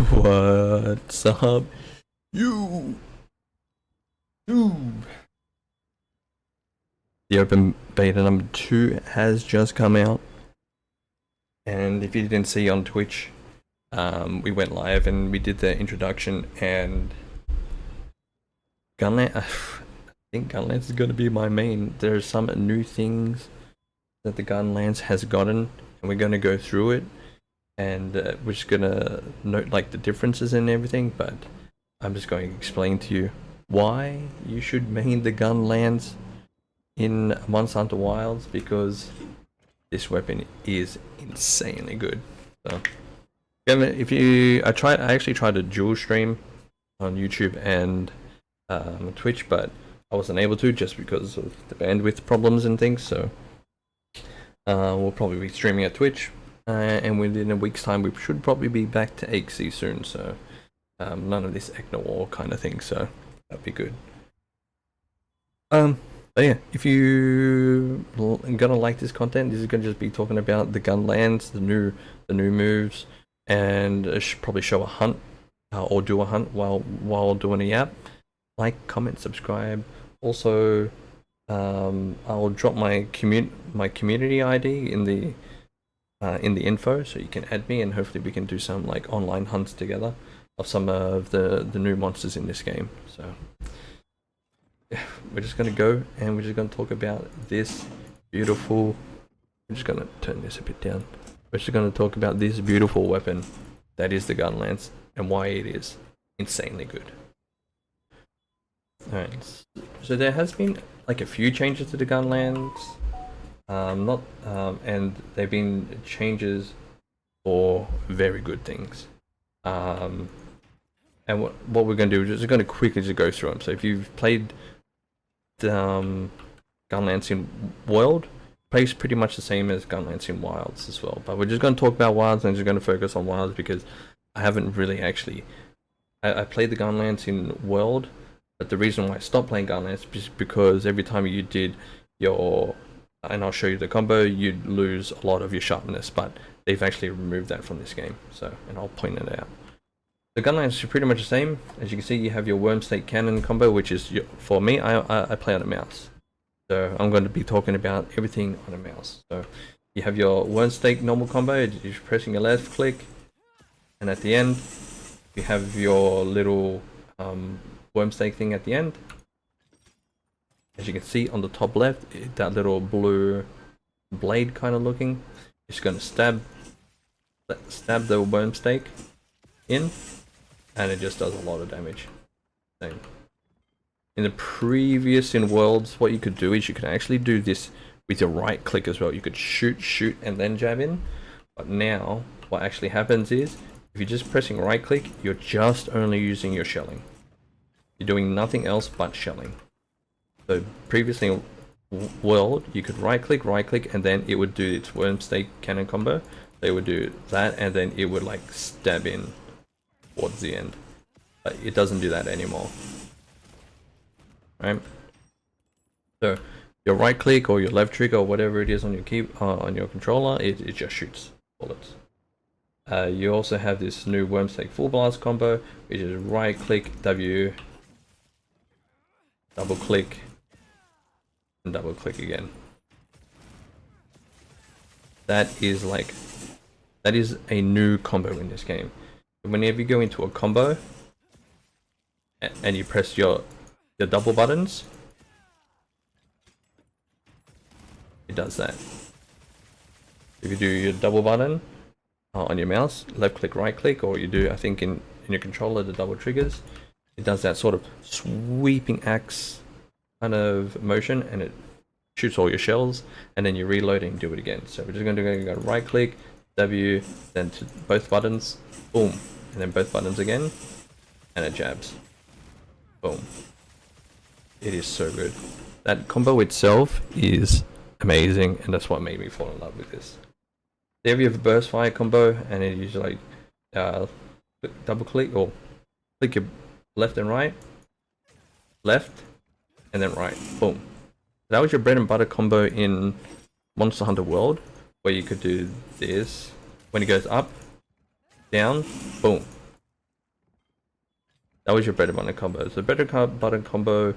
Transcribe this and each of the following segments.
What's up, you? Ooh. The open beta number 2 has just come out, and if you didn't see on Twitch, we went live and we did the introduction, and Gunlance, I think Gunlance is going to be my main. There's some new things that the Gunlance has gotten, and we're going to go through it, and we're just going to note like the differences and everything, but I'm just going to explain to you why you should main the Gunlance in Monster Hunter Wilds, because this weapon is insanely good. So if you, I actually tried a dual stream on YouTube and Twitch, but I wasn't able to just because of the bandwidth problems and things. So we'll probably be streaming at Twitch, and within a week's time we should probably be back to XC soon. So none of this Ekna War kind of thing. So that'd be good. But yeah, if you are gonna like this content, this is gonna just be talking about the Gunlance, the new moves, and probably show a hunt or do a hunt while doing a yap. Like, comment, subscribe. Also, I'll drop my community ID in the info, so you can add me, and hopefully we can do some like online hunts together of some of the new monsters in this game. So we're just gonna go and we're just gonna talk about this beautiful. I'm just gonna turn this a bit down. We're just gonna talk about this beautiful weapon that is the Gunlance and why it is insanely good. Alright, so there has been like a few changes to the Gunlance, and they've been changes for very good things. And what we're gonna do is just gonna quickly just go through them. So if you've played Gunlance in World, plays pretty much the same as Gunlance in Wilds as well, but we're just going to talk about Wilds and just going to focus on Wilds because I haven't really actually I played the Gunlance in World, but the reason why I stopped playing Gunlance is because every time you did your, and I'll show you the combo, you'd lose a lot of your sharpness, but they've actually removed that from this game, so, and I'll point it out. The Gunlance is pretty much the same. As you can see, you have your worm stake cannon combo, which is, for me, I play on a mouse. So I'm going to be talking about everything on a mouse. So you have your worm stake normal combo, you're pressing your left click, and at the end, you have your little worm stake thing at the end. As you can see on the top left, that little blue blade kind of looking, it's going to stab the worm stake in, and it just does a lot of damage. Same. In the previous in Worlds, what you could do is you could actually do this with your right click as well. You could shoot, and then jab in. But now, what actually happens is, if you're just pressing right click, you're just only using your shelling. You're doing nothing else but shelling. So previously in World, you could right click, and then it would do its worm stake cannon combo. They would do that, and then it would like stab in towards the end. But it doesn't do that anymore. Right? So your right click or your left trigger or whatever it is on your key on your controller, it just shoots bullets. You also have this new worm stake full blast combo, which is right click W, double click, and double click again. That is a new combo in this game. Whenever you go into a combo and you press your double buttons, it does that. If you do your double button on your mouse, left click, right click, or you do, I think in your controller, the double triggers, it does that sort of sweeping axe kind of motion, and it shoots all your shells, and then you reload and do it again. So we're just going to go right click, W, then to both buttons, boom, and then both buttons again, and it jabs, boom. It is so good. That combo itself is amazing, and that's what made me fall in love with this. There you have a burst fire combo, and it usually double click or click your left and right, left, and then right, boom. That was your bread and butter combo in Monster Hunter World, where you could do this when it goes up, down, boom. That was your bread and butter combo. So bread and butter combo,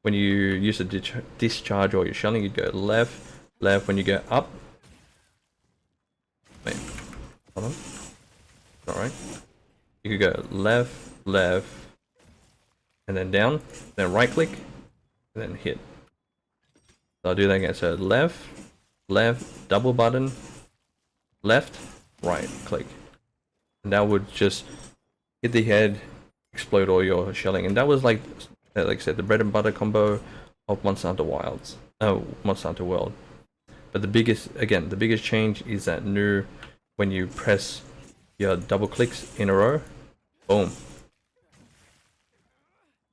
when you use a discharge or you're shelling, you go left, left. When you go up, wait, hold on. Alright. You could go left, left, and then down, then right click, and then hit. So I'll do that again. So left, left, double button, left, right click. And that would just hit the head, explode all your shelling. And that was like I said, the bread and butter combo of Monster Hunter Wilds. Monster Hunter World. But the biggest change is that new, when you press your double clicks in a row, boom.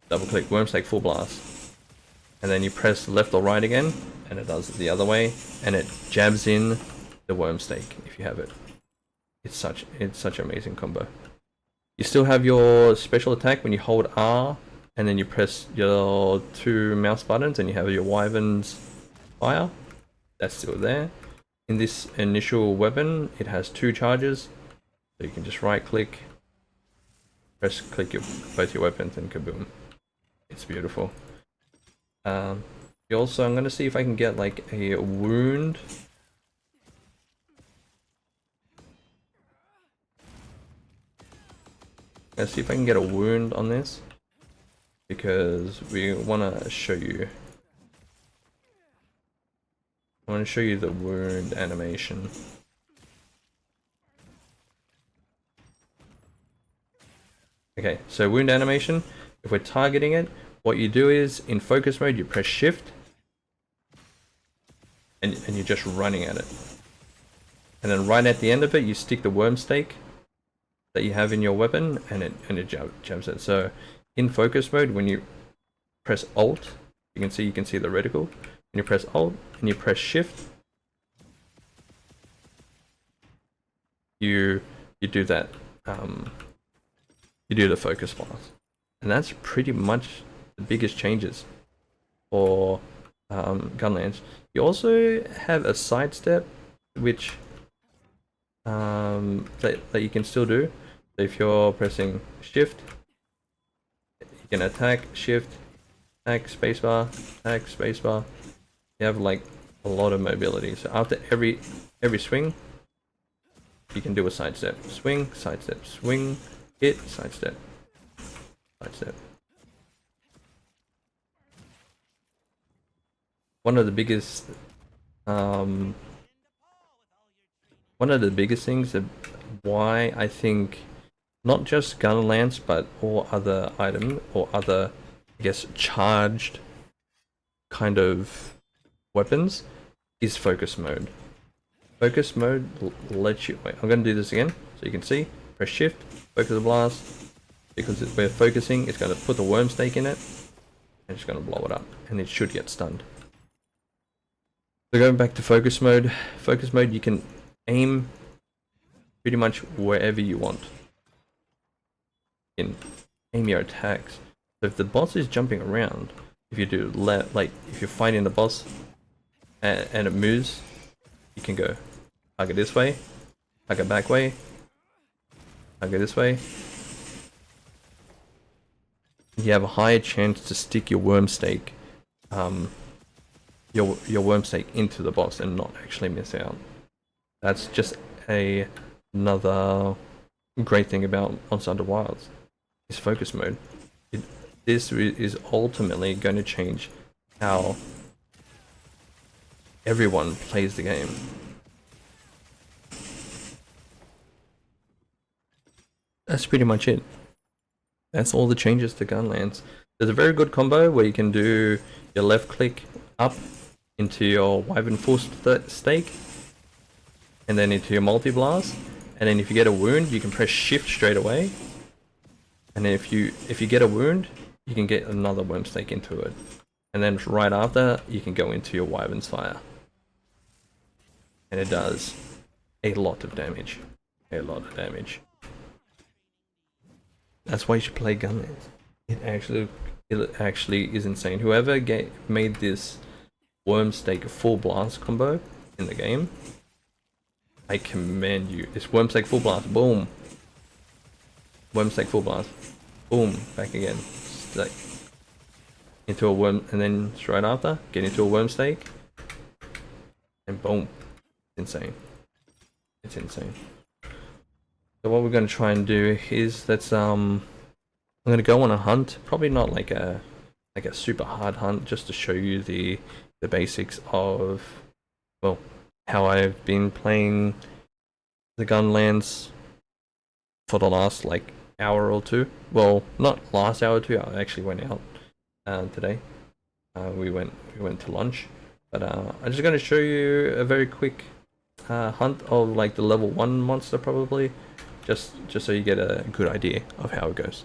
Double click, Wormstake full blast. And then you press left or right again, and it does it the other way, and it jabs in the Wormstake if you have it. It's such an amazing combo. You still have your special attack when you hold R, and then you press your 2 mouse buttons, and you have your wyvern's fire. That's still there. In this initial weapon, it has 2 charges, so you can just right click, press click both your weapons, and kaboom. It's beautiful. You also, I'm gonna see if I can get like a wound. Let's see if I can get a wound on this, because we want to show you. I want to show you the wound animation. Okay, so wound animation. If we're targeting it, what you do is in focus mode, you press shift, and you're just running at it. And then right at the end of it, you stick the Wormstake that you have in your weapon, and it jabs it. So in focus mode, when you press Alt, you can see the reticle. When you press Alt and you press Shift, you do that. You do the focus blast, and that's pretty much the biggest changes for Gunlance. You also have a sidestep, which that you can still do. So if you're pressing shift, you can attack, shift, attack, spacebar, attack, spacebar. You have like a lot of mobility. So after every swing, you can do a sidestep. Swing, sidestep, swing, hit, sidestep, sidestep. One of the biggest things of why I think not just Gunlance but all other item or other, I guess, charged kind of weapons is focus mode. Focus mode lets you, wait, I'm going to do this again so you can see. Press shift, focus blast, because we're focusing, it's going to put the Wormstake in it and it's going to blow it up, and it should get stunned. So going back to focus mode you can aim pretty much wherever you want. You can aim your attacks. So if the boss is jumping around, if you do like if you're fighting the boss and it moves, you can go target this way, target back way, target this way. You have a higher chance to stick your Wormstake, your Wormstake into the boss and not actually miss out. That's just another great thing about Monster Hunter Wilds, is focus mode. This is ultimately going to change how everyone plays the game. That's pretty much it. That's all the changes to Gunlance. There's a very good combo where you can do your left click up into your wyvern full stake, and then into your multi-blast, and then if you get a wound you can press shift straight away, and then if you get a wound you can get another Wormstake into it, and then right after you can go into your wyvern's fire, and it does a lot of damage. That's why you should play Gunlance. It actually is insane. Whoever made this Wormstake full blast combo in the game, I commend you. It's Wormstake full blast, boom. Wormstake full blast. boom, back again. Just like into a worm, and then straight after, get into a worm stake, and boom. Insane. It's insane. So what we're gonna try and do is I'm gonna go on a hunt, probably not like a super hard hunt, just to show you the basics of, well, how I've been playing the Gunlance for the last like hour or two. Well, not last hour or two. I actually went out today. We went to lunch, but I'm just gonna show you a very quick hunt of like the level 1 monster, probably, just so you get a good idea of how it goes.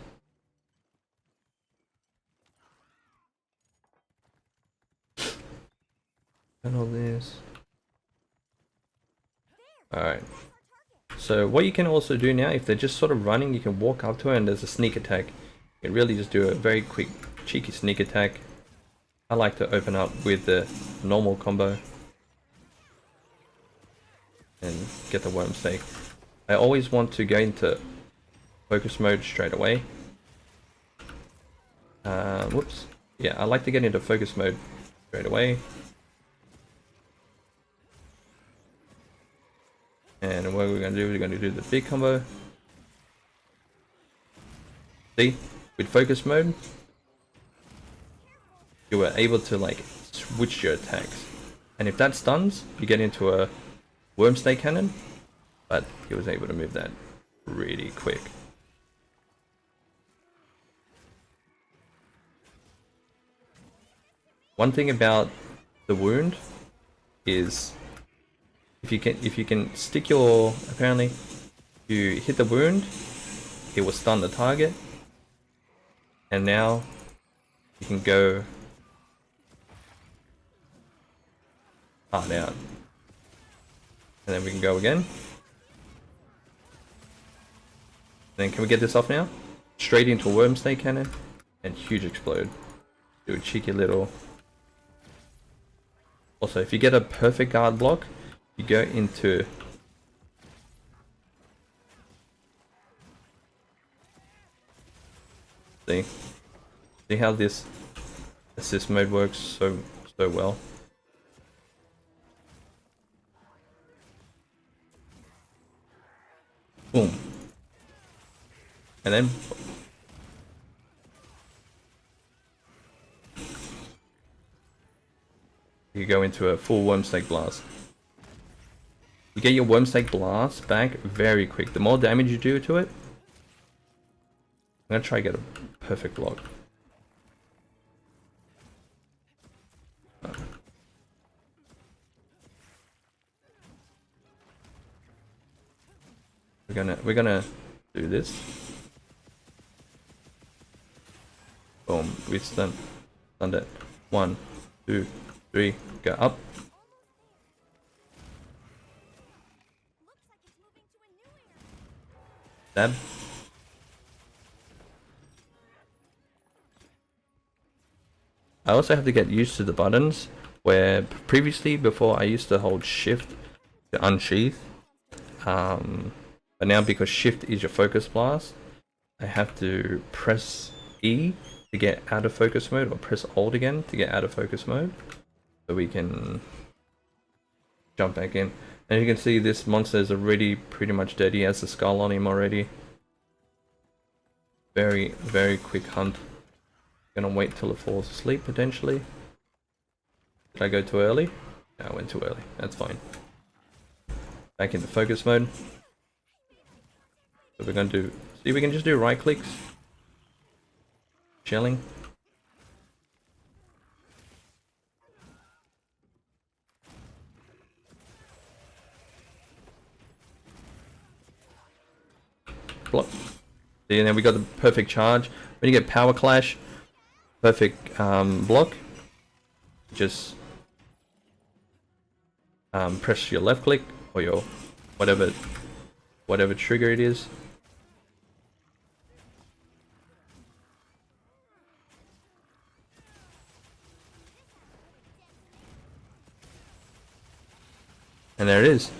And all this. Alright. So what you can also do now, if they're just sort of running, you can walk up to it and there's a sneak attack. You can really just do a very quick, cheeky sneak attack. I like to open up with the normal combo and get the worm stake. I always want to go into focus mode straight away. Whoops. Yeah, I like to get into focus mode straight away. And what we're going to do, we're going to do the big combo. See, with focus mode, you were able to like switch your attacks. And if that stuns, you get into a worm stake cannon, but he was able to move that really quick. One thing about the wound is if you can stick your, apparently you hit the wound, it will stun the target, and now you can go hard out, and then we can go again. And then can we get this off now? Straight into a worm stake cannon and huge explode. Do a cheeky little. Also, if you get a perfect guard block, you go into see how this assist mode works so well. Boom. And then you go into a full worm stake blast. You get your worm stake blast back very quick. The more damage you do to it, I'm gonna try to get a perfect block. We're gonna do this. Boom, we stunned it. 1, 2, 3, go up. Stab. I also have to get used to the buttons, where previously, before, I used to hold shift to unsheath, but now because shift is your focus blast, I have to press E to get out of focus mode, or press Alt again to get out of focus mode, so we can jump back in. And you can see this monster is already pretty much dead. He has the skull on him already. Very, very quick hunt. Gonna wait till it falls asleep potentially. Did I go too early? No, I went too early. That's fine. Back into focus mode. So we're gonna do. See, we can just do right clicks. Shelling. Block. See, and then we got the perfect charge. When you get power clash, perfect block. Just press your left click or your whatever trigger it is. And there it is.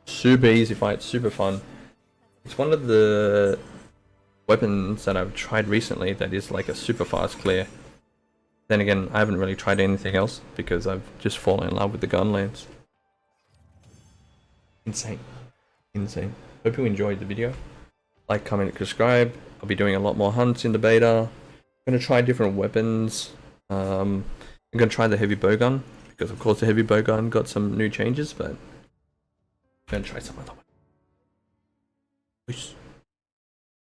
Super easy fight, super fun. It's one of the weapons that I've tried recently that is like a super fast clear. Then again, I haven't really tried anything else because I've just fallen in love with the Gunlance. Insane. Insane. Hope you enjoyed the video. Like, comment, subscribe. I'll be doing a lot more hunts in the beta. I'm going to try different weapons. I'm going to try the heavy bowgun because of course the heavy bowgun got some new changes, but I'm going to try some other one. Peace.